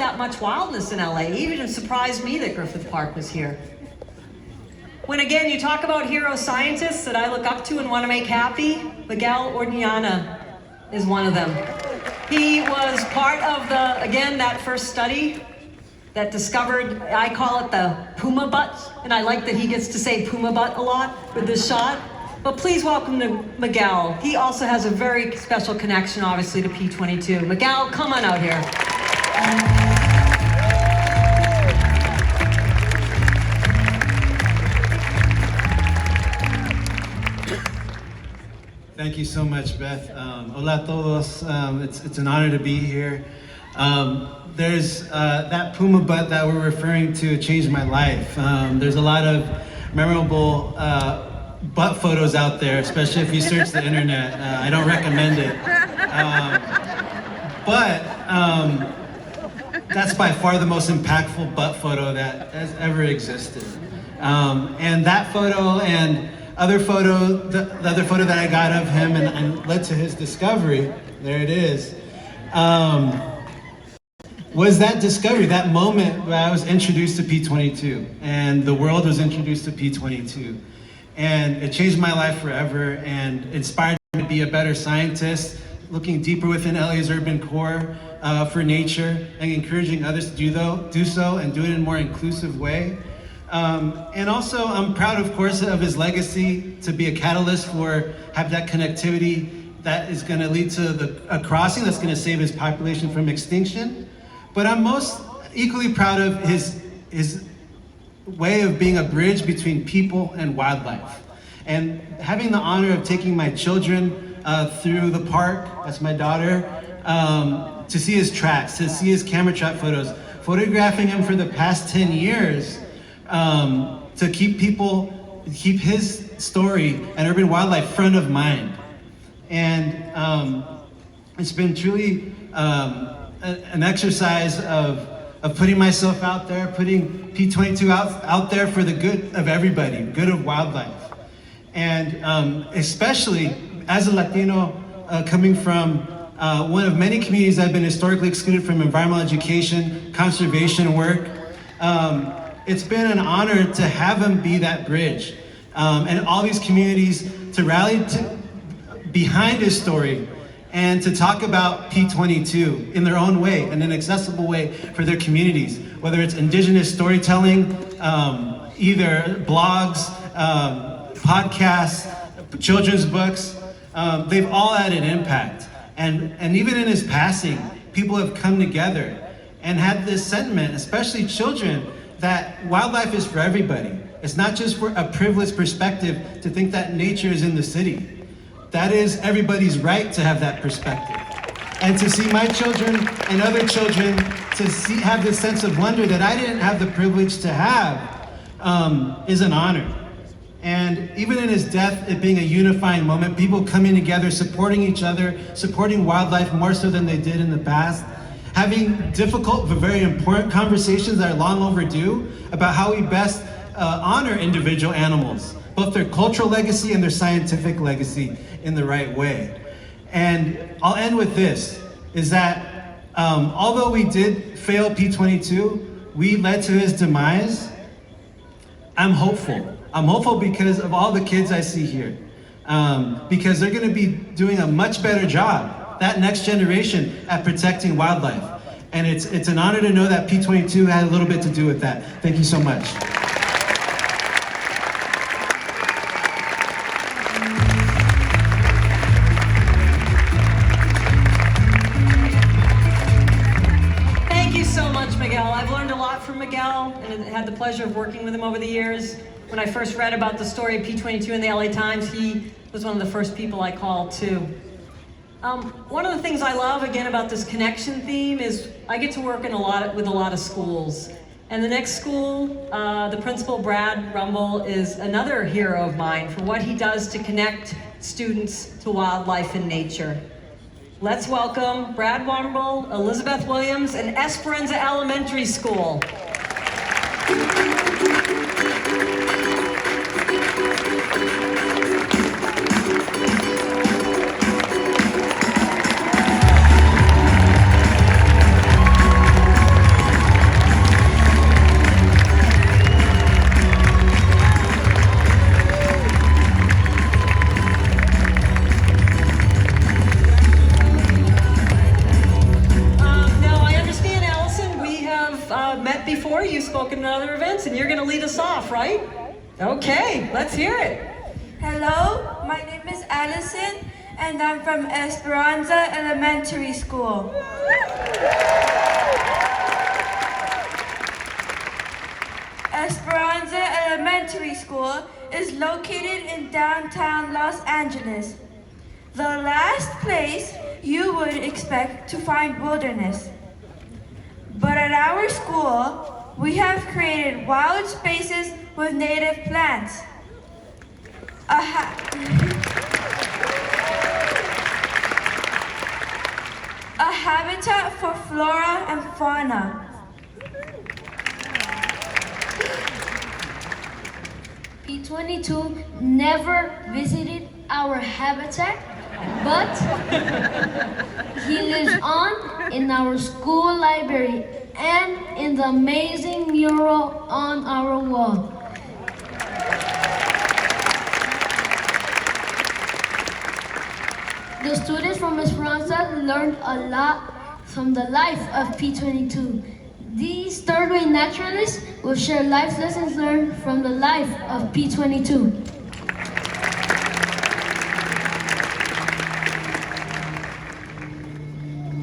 that much wildness in LA. Even it surprised me that Griffith Park was here. When again, you talk about hero scientists that I look up to and want to make happy, Miguel Orellana is one of them. He was part of that first study that discovered, I call it the puma butt, and I like that he gets to say puma butt a lot with this shot. But please welcome to Miguel. He also has a very special connection, obviously, to P-22. Miguel, come on out here. Thank you so much, Beth. Hola a todos. It's an honor to be here. There's that puma butt that we're referring to changed my life. There's a lot of memorable butt photos out there, especially if you search the internet. I don't recommend it. But that's by far the most impactful butt photo that has ever existed. And that photo and other photo, the other photo that I got of him and led to his discovery, there it is, was that discovery, that moment where I was introduced to P-22 and the world was introduced to P-22. And it changed my life forever and inspired me to be a better scientist, looking deeper within LA's urban core for nature and encouraging others to do so and do it in a more inclusive way. And also, I'm proud, of course, of his legacy to be a catalyst for habitat connectivity that is going to lead to a crossing that's going to save his population from extinction. But I'm most equally proud of his way of being a bridge between people and wildlife. And having the honor of taking my children through the park, that's my daughter, to see his tracks, to see his camera trap photos, photographing him for the past 10 years, to keep his story and urban wildlife front of mind. And it's been truly an exercise of putting myself out there, putting P-22 out there for the good of everybody, good of wildlife. And especially as a Latino coming from one of many communities that have been historically excluded from environmental education, conservation work, it's been an honor to have him be that bridge. And all these communities to rally behind his story and to talk about P-22 in their own way, in an accessible way for their communities, whether it's indigenous storytelling, either blogs, podcasts, children's books, they've all had an impact. And even in his passing, people have come together and had this sentiment, especially children, that wildlife is for everybody. It's not just for a privileged perspective to think that nature is in the city. That is everybody's right to have that perspective. And to see my children and other children have this sense of wonder that I didn't have the privilege to have is an honor. And even in his death, it being a unifying moment, people coming together, supporting each other, supporting wildlife more so than they did in the past, having difficult but very important conversations that are long overdue about how we best honor individual animals, both their cultural legacy and their scientific legacy in the right way. And I'll end with this, is that although we did fail P-22, we led to his demise, I'm hopeful. I'm hopeful because of all the kids I see here, because they're gonna be doing a much better job, that next generation, at protecting wildlife. And it's an honor to know that P-22 had a little bit to do with that. Thank you so much. Thank you so much, Miguel. I've learned a lot from Miguel and had the pleasure of working with him over the years. When I first read about the story of P-22 in the LA Times, he was one of the first people I called too. One of the things I love, again, about this connection theme is I get to work with a lot of schools. And the next school, the principal, Brad Rumble, is another hero of mine for what he does to connect students to wildlife and nature. Let's welcome Brad Rumble, Elizabeth Williams, and Esperanza Elementary School. before, you've spoken at other events, and you're going to lead us off, right? Okay, let's hear it. Hello, my name is Allison, and I'm from Esperanza Elementary School. Esperanza Elementary School is located in downtown Los Angeles, the last place you would expect to find wilderness. But at our school, we have created wild spaces with native plants. A habitat for flora and fauna. P-22 never visited our habitat, but he lives on in our school library and in the amazing mural on our wall. The students from Esperanza learned a lot from the life of P-22. These third-grade naturalists will share life lessons learned from the life of P-22.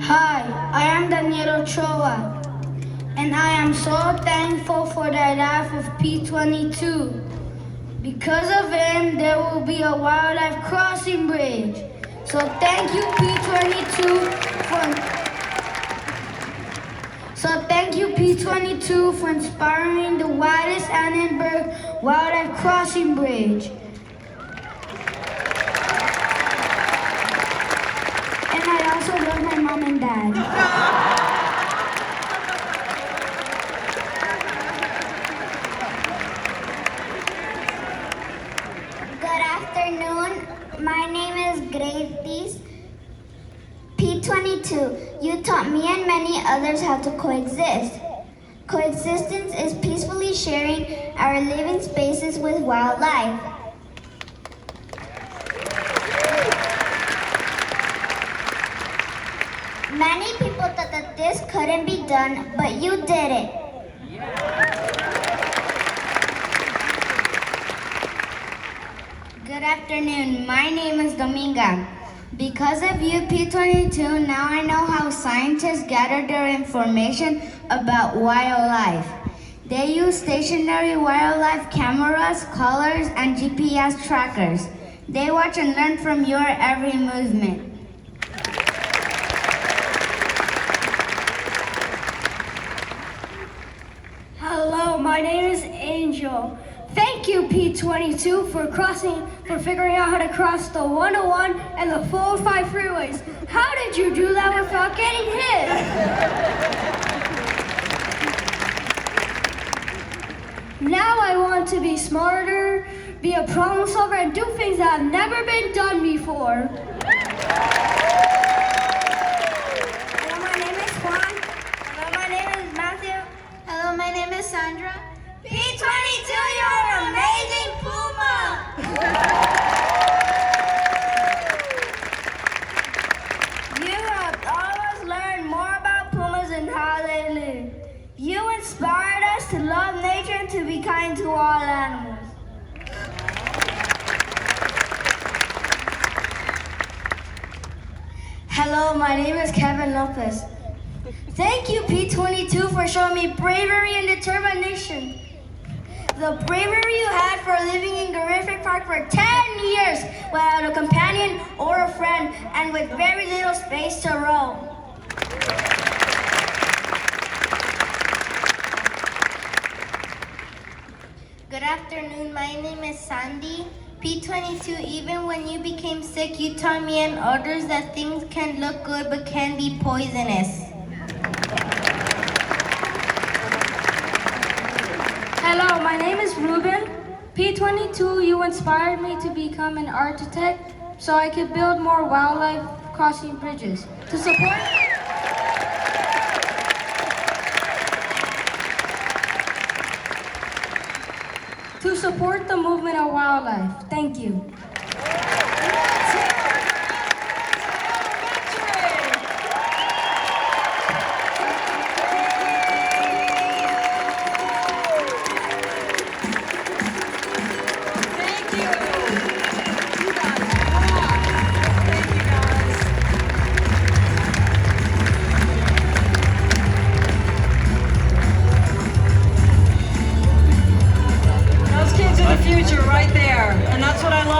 Hi, I am Daniel Ochoa, and I am so thankful for the life of P-22. Because of him, there will be a wildlife crossing bridge. So thank you, P-22 for inspiring the widest Annenberg Wildlife Crossing Bridge. And I also love my mom and dad. Good afternoon. My name is Grace. P-22, you taught me and many others how to coexist. Coexistence is peacefully sharing our living spaces with wildlife. Many people thought that this couldn't be done, but you did it. Good afternoon. My name is Dominga. Because of you, P-22, now I know how scientists gather their information about wildlife. They use stationary wildlife cameras, collars, and GPS trackers. They watch and learn from your every movement. Hello, my name is Angel. Thank you, P-22, for figuring out how to cross the 101 and the 405 freeways. How did you do that without getting hit? Now I want to be smarter, be a problem solver, and do things that have never been done before. Hello, my name is Juan. Hello, my name is Matthew. Hello, my name is Sandra. P-22, you're an amazing puma! You helped all of us learn more about pumas and how they live. You inspired us to love nature and to be kind to all animals. Hello, my name is Kevin Lopez. Thank you, P-22, for showing me bravery and determination. The bravery you had for living in Griffith Park for 10 years without a companion or a friend and with very little space to roam. Good afternoon, my name is Sandy. P-22, even when you became sick, you taught me and others that things can look good but can be poisonous. Hello, my name is Ruben. P-22, you inspired me to become an architect so I could build more wildlife crossing bridges. To support the movement of wildlife. Thank you.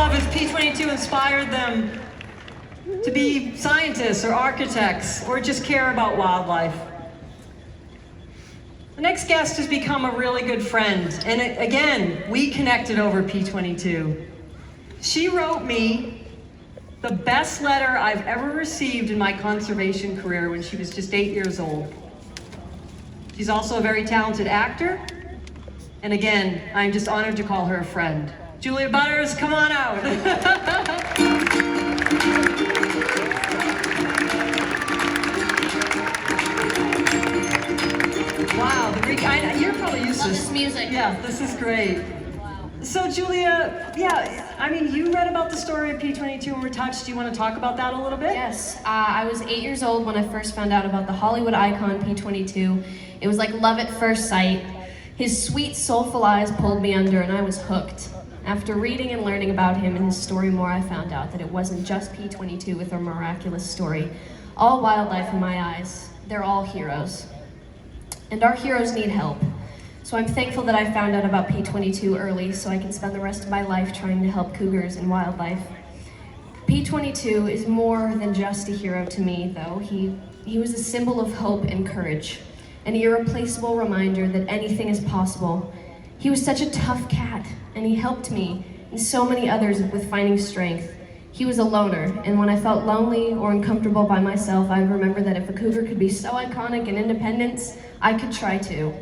love is P-22 inspired them to be scientists or architects or just care about wildlife. The next guest has become a really good friend, and again, we connected over P-22. She wrote me the best letter I've ever received in my conservation career when she was just 8 years old. She's also a very talented actor, and again, I'm just honored to call her a friend. Julia Butters, come on out. Wow, you're probably used to This music. Yeah, this is great. Wow. So Julia, yeah, I mean, you read about the story of P-22 and were touched. Do you want to talk about that a little bit? Yes, I was 8 years old when I first found out about the Hollywood icon P-22. It was like love at first sight. His sweet, soulful eyes pulled me under and I was hooked. After reading and learning about him and his story more, I found out that it wasn't just P-22 with a miraculous story. All wildlife in my eyes, they're all heroes. And our heroes need help. So I'm thankful that I found out about P-22 early so I can spend the rest of my life trying to help cougars and wildlife. P-22 is more than just a hero to me, though. He was a symbol of hope and courage, an irreplaceable reminder that anything is possible. He was such a tough cat, and he helped me and so many others with finding strength. He was a loner, and when I felt lonely or uncomfortable by myself, I remember that if a cougar could be so iconic and independent, I could try too.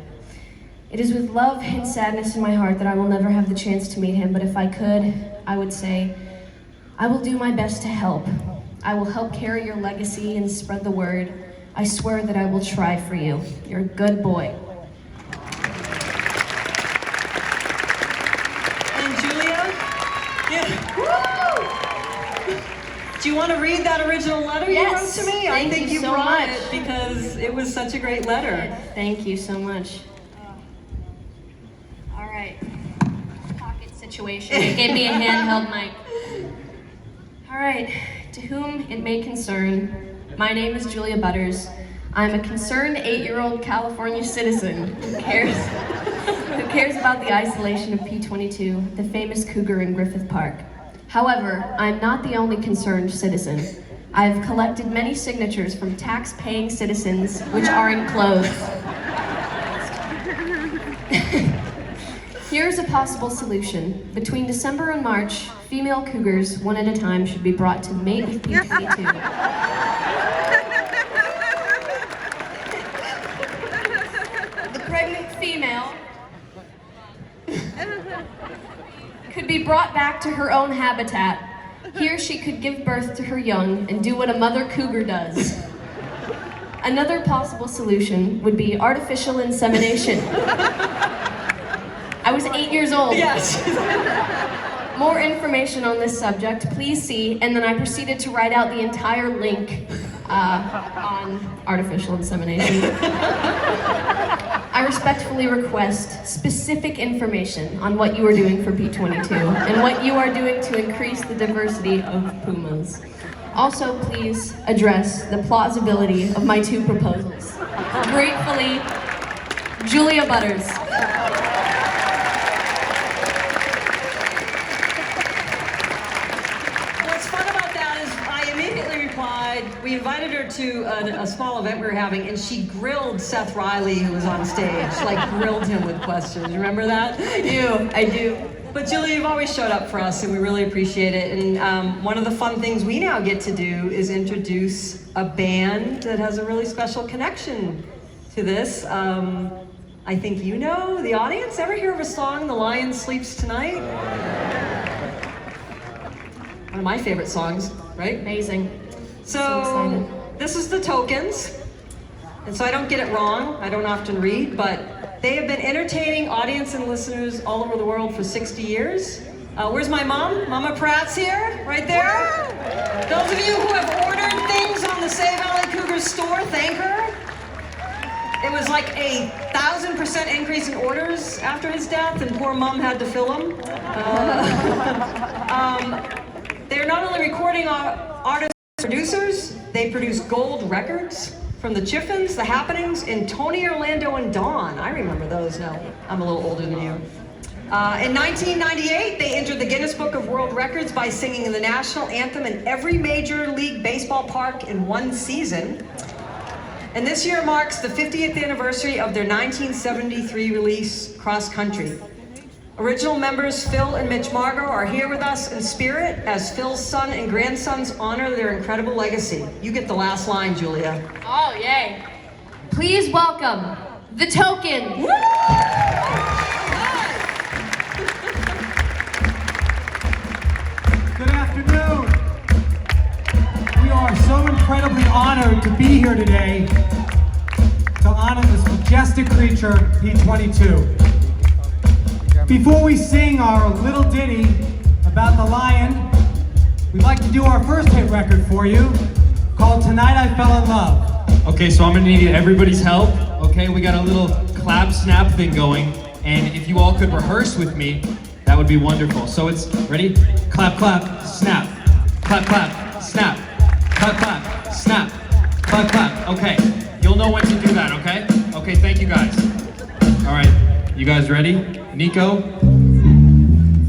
It is with love and sadness in my heart that I will never have the chance to meet him, but if I could, I would say, I will do my best to help. I will help carry your legacy and spread the word. I swear that I will try for you. You're a good boy. And Julia? Yeah. Woo! Do you want to read that original letter Yes. you wrote to me? I Thank think you you so brought much. it because it was such a great letter. Thank you so much. All right. Pocket situation. They gave me a handheld mic. All right. To whom it may concern, my name is Julia Butters. I'm a concerned 8-year-old California citizen who cares about the isolation of P-22, the famous cougar in Griffith Park. However, I'm not the only concerned citizen. I've collected many signatures from tax-paying citizens, which are enclosed. Here's a possible solution. Between December and March, female cougars, one at a time, should be brought to mate with P-22. The pregnant female could be brought back to her own habitat. Here she could give birth to her young and do what a mother cougar does. Another possible solution would be artificial insemination. I was 8 years old. Yes. More information on this subject, please see, and then I proceeded to write out the entire link on artificial insemination. I respectfully request specific information on what you are doing for P-22 and what you are doing to increase the diversity of pumas. Also, please address the plausibility of my two proposals. Gratefully, Julia Butters. What's fun about that is I immediately replied, we invited her to a small event we were having, and she grilled Seth Riley, who was on stage, like grilled him with questions. Remember that? I do. But Julie, you've always showed up for us, and we really appreciate it. And one of the fun things we now get to do is introduce a band that has a really special connection to this. I think you know, the audience. Ever hear of a song, The Lion Sleeps Tonight? One of my favorite songs, right? Amazing. So excited. this is the Tokens. And so I don't get it wrong, I don't often read, but they have been entertaining audience and listeners all over the world for 60 years. Where's my mom? Mama Pratt's here, right there. Those of you who have ordered things on the Save LA Cougars store, thank her. It was like a 1,000% increase in orders after his death, and poor mom had to fill them. They're not only recording artists and producers, they produce gold records from the Chiffins, the Happenings, and Tony, Orlando, and Dawn. I remember those now. I'm a little older than you. In 1998, they entered the Guinness Book of World Records by singing the national anthem in every Major League Baseball park in one season. And this year marks the 50th anniversary of their 1973 release, Cross Country. Original members Phil and Mitch Margot are here with us in spirit as Phil's son and grandsons honor their incredible legacy. You get the last line, Julia. Oh, yay. Please welcome The Token. Woo! Good afternoon. We are so incredibly honored to be here today to honor this majestic creature, P-22. Before we sing our little ditty about the lion, we'd like to do our first hit record for you, called Tonight I Fell in Love. Okay, so I'm gonna need everybody's help. Okay, we got a little clap snap thing going, and if you all could rehearse with me, that would be wonderful. So it's ready? Clap, clap, snap. Clap, clap, snap. Clap, clap, snap. Clap, clap. Okay, you'll know when to do that, okay? Okay, thank you guys. All right, you guys ready? Nico?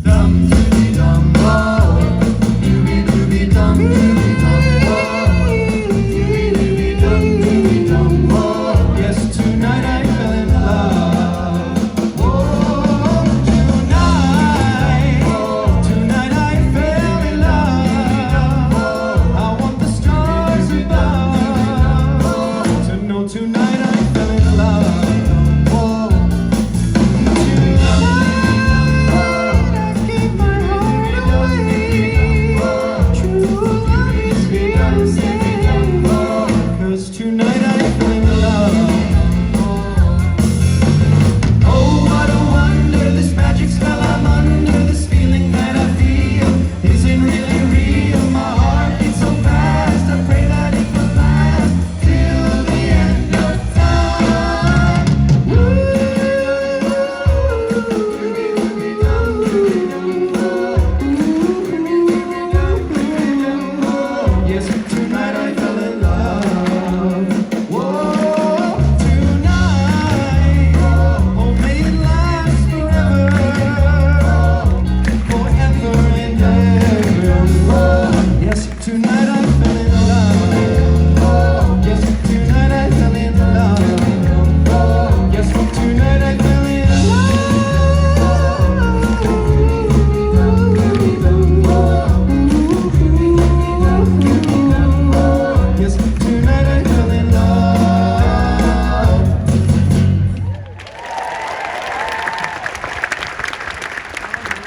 Dum dooby dum, oh, dooby dooby dum.